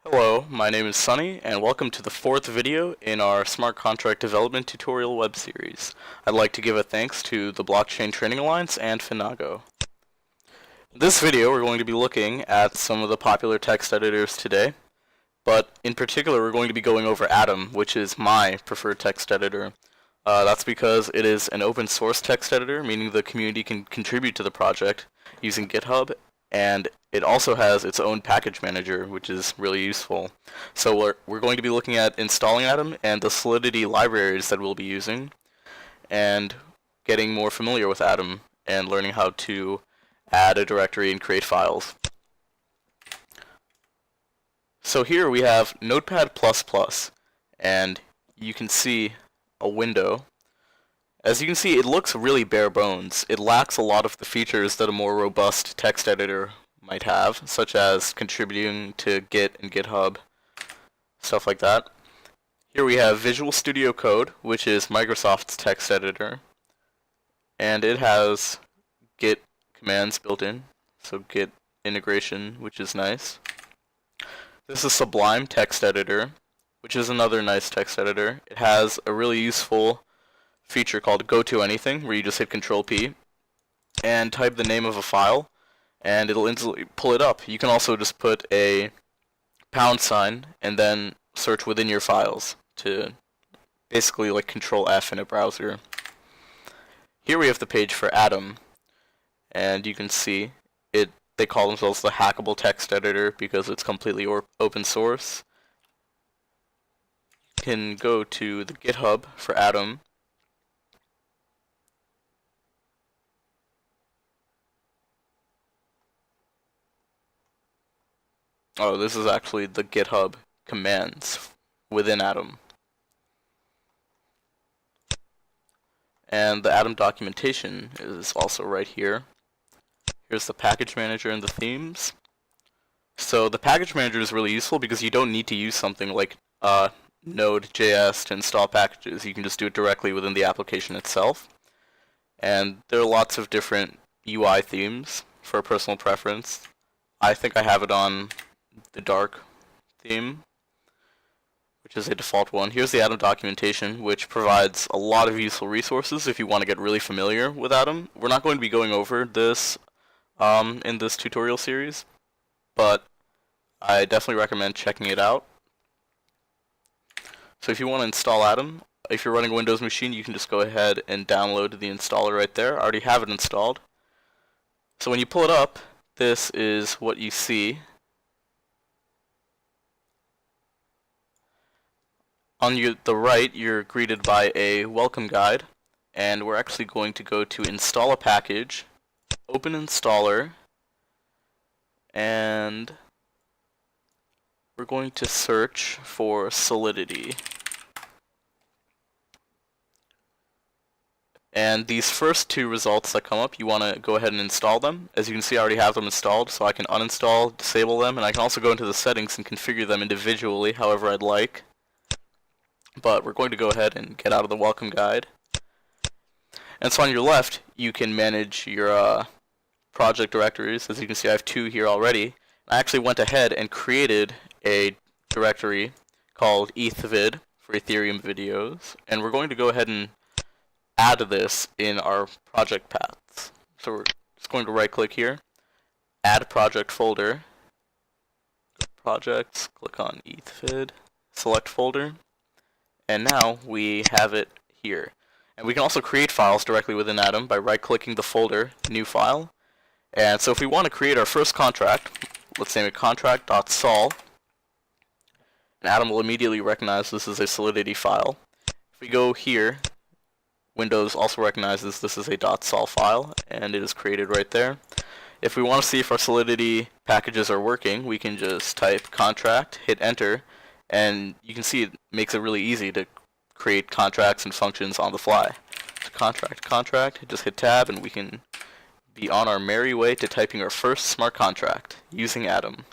Hello, my name is Sunny, and welcome to the fourth video in our smart contract development tutorial web series. I'd like to give a thanks to the Blockchain Training Alliance and Finago. In this video, we're going to be looking at some of the popular text editors today, but in particular, we're going to be going over Atom, which is my preferred text editor. That's because it is an open source text editor, meaning the community can contribute to the project using GitHub, and it also has its own package manager, which is really useful. So we're going to be looking at installing Atom and the Solidity libraries that we'll be using, and getting more familiar with Atom and learning how to add a directory and create files. So here we have Notepad++, and you can see a window. As you can see, it looks really bare bones. It lacks a lot of the features that a more robust text editor might have, such as contributing to Git and GitHub, stuff like that. Here we have Visual Studio Code, which is Microsoft's text editor, and it has Git commands built in, so Git integration, which is nice. This is Sublime text editor, which is another nice text editor. It has a really useful feature called Go to Anything, where you just hit Control P and type the name of a file, and it'll instantly pull it up. You can also just put a # and then search within your files to basically like Control F in a browser. Here we have the page for Atom, and you can see it. They call themselves the hackable text editor because it's completely open source. You can go to the GitHub for Atom. Oh, this is actually the GitHub commands within Atom. And the Atom documentation is also right here. Here's the package manager and the themes. So the package manager is really useful because you don't need to use something like Node.js to install packages. You can just do it directly within the application itself. And there are lots of different UI themes for personal preference. I think I have it on the dark theme, which is a default one. Here's the Atom documentation, which provides a lot of useful resources if you want to get really familiar with Atom. We're not going to be going over this in this tutorial series, but I definitely recommend checking it out. So if you want to install Atom, if you're running a Windows machine, you can just go ahead and download the installer right there. I already have it installed. So when you pull it up, this is what you see. On the right, you're greeted by a welcome guide, and we're actually going to go to install a package, open installer, and we're going to search for Solidity. And these first two results that come up, you want to go ahead and install them. As you can see, I already have them installed, so I can uninstall, disable them, and I can also go into the settings and configure them individually however I'd like. But we're going to go ahead and get out of the welcome guide. And so on your left, you can manage your project directories. As you can see, I have two here already. I actually went ahead and created a directory called ethvid for Ethereum videos, and we're going to go ahead and add this in our project paths. So we're just going to right click here, add project folder, go to projects, click on ethvid, select folder, and now we have it here. And we can also create files directly within Atom by right clicking the folder, new file. And so if we want to create our first contract, let's name it contract.sol, and Atom will immediately recognize this is a Solidity file. If we go here, Windows also recognizes this is a .sol file, and it is created right there. If we want to see if our Solidity packages are working, we can just type contract, hit enter, and you can see it makes it really easy to create contracts and functions on the fly. So contract, just hit tab, and we can be on our merry way to typing our first smart contract using Atom.